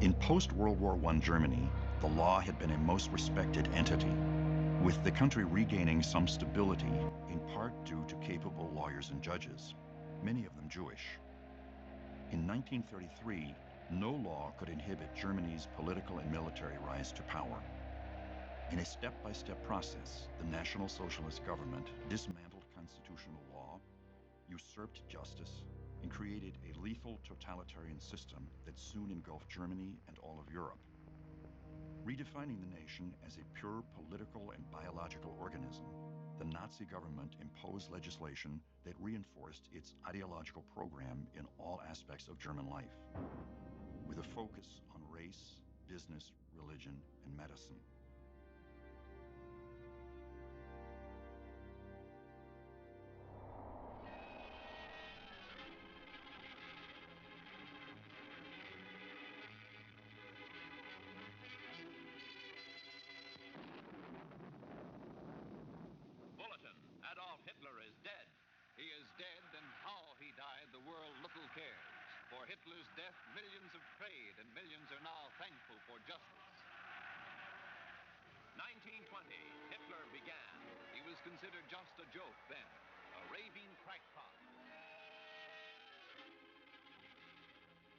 In post-World War I Germany, the law had been a most respected entity, with the country regaining some stability, in part due to capable lawyers and judges, many of them Jewish. In 1933, no law could inhibit Germany's political and military rise to power. In a step-by-step process, the National Socialist government dismantled constitutional law, usurped justice, and created a lethal totalitarian system that soon engulfed Germany and all of Europe. Redefining the nation as a pure political and biological organism, the Nazi government imposed legislation that reinforced its ideological program in all aspects of German life, with a focus on race, business, religion, and medicine. Bulletin. Adolf Hitler is dead. He is dead, and how he died, the world little cares. For Hitler's death, millions have prayed, and millions are now thankful for justice. 1920, Hitler began. He was considered just a joke then, a raving crackpot.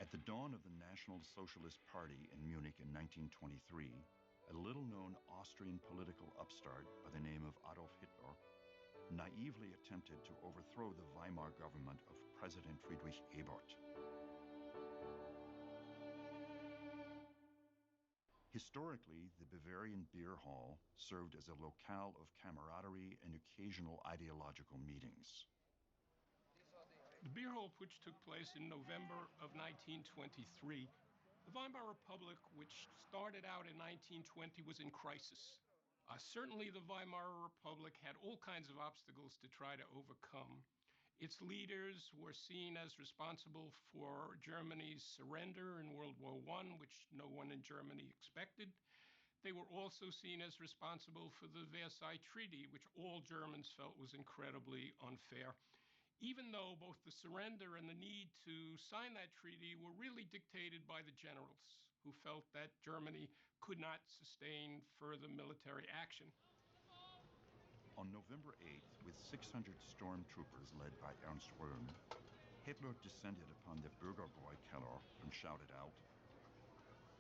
At the dawn of the National Socialist Party in Munich in 1923, a little-known Austrian political upstart by the name of Adolf Hitler naively attempted to overthrow the Weimar government of President Friedrich Ebert. Historically, the Bavarian Beer Hall served as a locale of camaraderie and occasional ideological meetings. The Beer Hall Putsch took place in November of 1923. The Weimar Republic, which started out in 1920, was in crisis. Certainly, the Weimar Republic had all kinds of obstacles to try to overcome. Its leaders were seen as responsible for Germany's surrender in World War I, which no one in Germany expected. They were also seen as responsible for the Versailles Treaty, which all Germans felt was incredibly unfair, even though both the surrender and the need to sign that treaty were really dictated by the generals, who felt that Germany could not sustain further military action. On November 8th, with 600 stormtroopers led by Ernst Röhm, Hitler descended upon the Bürgerbräu-Keller and shouted out,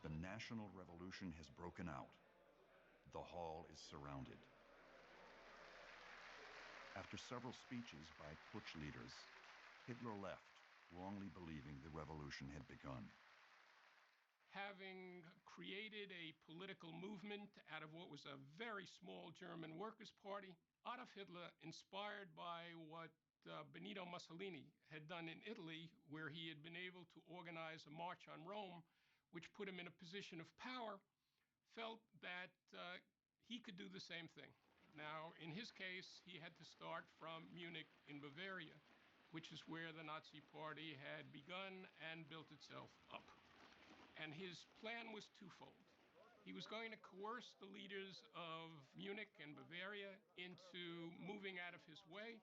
"The national revolution has broken out. The hall is surrounded." After several speeches by Putsch leaders, Hitler left, wrongly believing the revolution had begun. Having created a political movement out of what was a very small German Workers' Party, Adolf Hitler, inspired by what Benito Mussolini had done in Italy, where he had been able to organize a march on Rome, which put him in a position of power, felt that he could do the same thing. Now, in his case, he had to start from Munich in Bavaria, which is where the Nazi Party had begun and built itself up. And his plan was twofold. He was going to coerce the leaders of Munich and Bavaria into moving out of his way,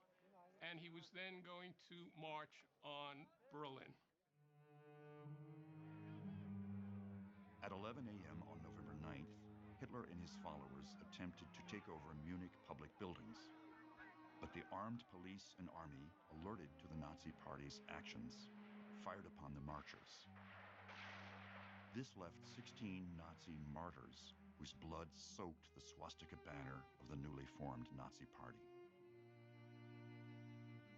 and he was then going to march on Berlin. At 11 a.m. on November 9th, Hitler and his followers attempted to take over Munich public buildings. But the armed police and army, alerted to the Nazi Party's actions, fired upon the marchers. This left 16 Nazi martyrs, whose blood soaked the swastika banner of the newly formed Nazi Party.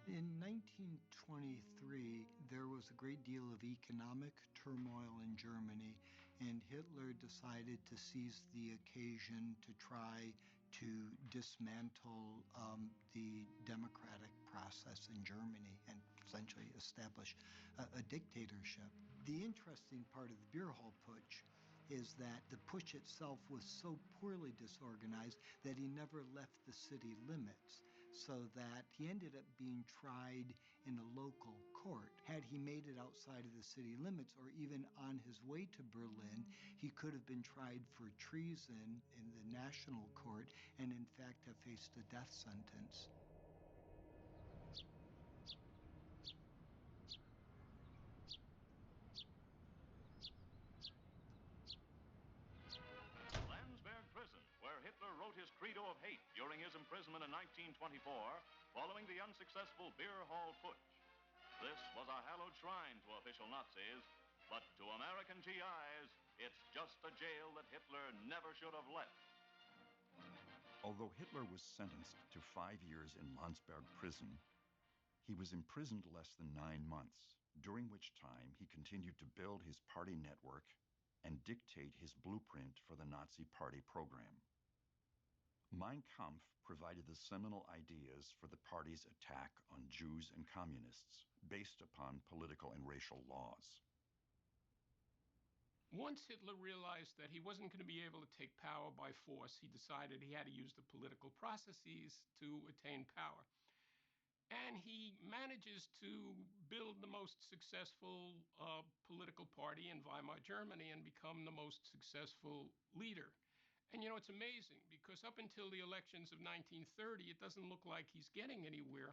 In 1923, there was a great deal of economic turmoil in Germany, and Hitler decided to seize the occasion to try to dismantle the democratic process in Germany and essentially establish a dictatorship. The interesting part of the Beer Hall Putsch is that the putsch itself was so poorly disorganized that he never left the city limits, so that he ended up being tried in a local court. Had he made it outside of the city limits, or even on his way to Berlin, he could have been tried for treason in the national court and in fact have faced a death sentence. a hallowed shrine to official Nazis, but to American GIs, it's just a jail that Hitler never should have left. Although Hitler was sentenced to 5 years in Landsberg prison, he was imprisoned less than 9 months, during which time he continued to build his party network and dictate his blueprint for the Nazi party program. Mein Kampf provided the seminal ideas for the party's attack on Jews and communists, based upon political and racial laws. Once Hitler realized that he wasn't going to be able to take power by force, he decided he had to use the political processes to attain power. And he manages to build the most successful political party in Weimar Germany and become the most successful leader. And you know, it's amazing because up until the elections of 1930, it doesn't look like he's getting anywhere.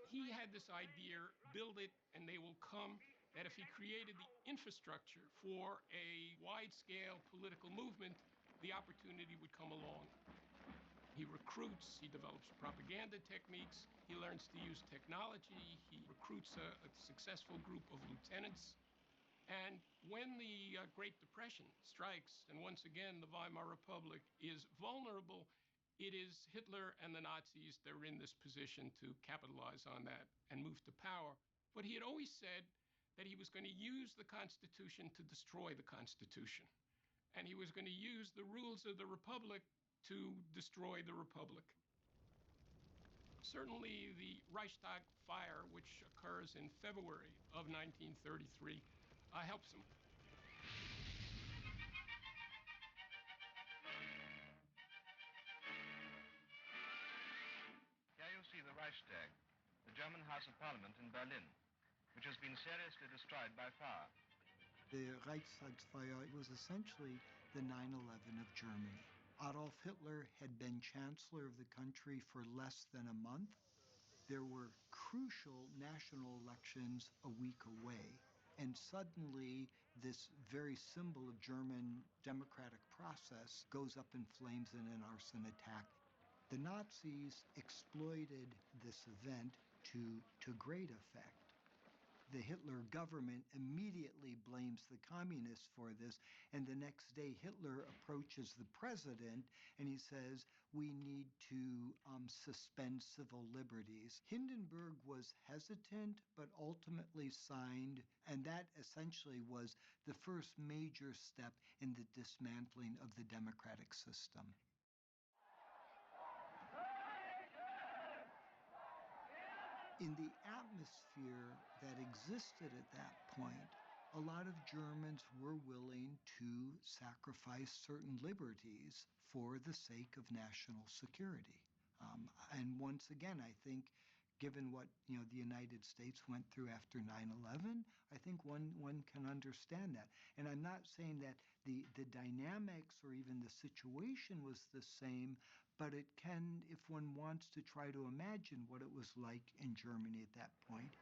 He had this idea, build it and they will come, that if he created the infrastructure for a wide-scale political movement, the opportunity would come along. He recruits, he develops propaganda techniques, he learns to use technology, he recruits a successful group of lieutenants. And when the Great Depression strikes, and once again the Weimar Republic is vulnerable, it is Hitler and the Nazis that are in this position to capitalize on that and move to power. But he had always said that he was going to use the Constitution to destroy the Constitution. And he was going to use the rules of the Republic to destroy the Republic. Certainly the Reichstag fire, which occurs in February of 1933, helps him. Here you see the Reichstag, the German House of Parliament in Berlin, which has been seriously destroyed by fire. The Reichstagsfire was essentially the 9/11 of Germany. Adolf Hitler had been chancellor of the country for less than a month. There were crucial national elections a week away. And suddenly, this very symbol of German democratic process goes up in flames in an arson attack. The Nazis exploited this event to great effect. The Hitler government immediately blames the communists for this, and the next day Hitler approaches the president and he says, we need to suspend civil liberties. Hindenburg was hesitant, but ultimately signed, and that essentially was the first major step in the dismantling of the democratic system. In the atmosphere that existed at that point, a lot of Germans were willing to sacrifice certain liberties for the sake of national security. And once again, I think, given what the United States went through after 9/11, I think one can understand that. And I'm not saying that the dynamics or even the situation was the same, but it can, if one wants to try to imagine what it was like in Germany at that point.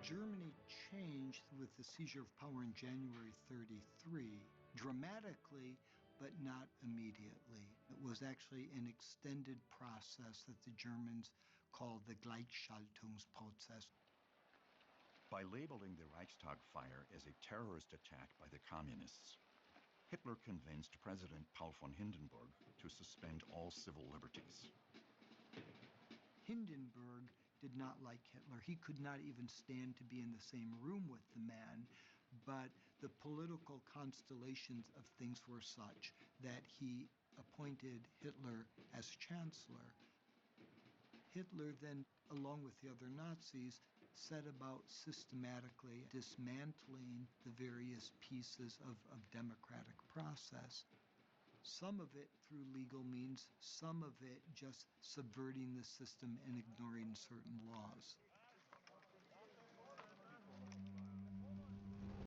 Germany changed with the seizure of power in January 1933 dramatically, but not immediately. It was actually an extended process that the Germans called the Gleichschaltungsprozess. By labeling the Reichstag fire as a terrorist attack by the communists, Hitler convinced President Paul von Hindenburg to suspend all civil liberties. Hindenburg did not like Hitler. He could not even stand to be in the same room with the man, but the political constellations of things were such that he appointed Hitler as chancellor. Hitler then, along with the other Nazis, set about systematically dismantling the various pieces of democratic process. Some of it through legal means, some of it just subverting the system and ignoring certain laws.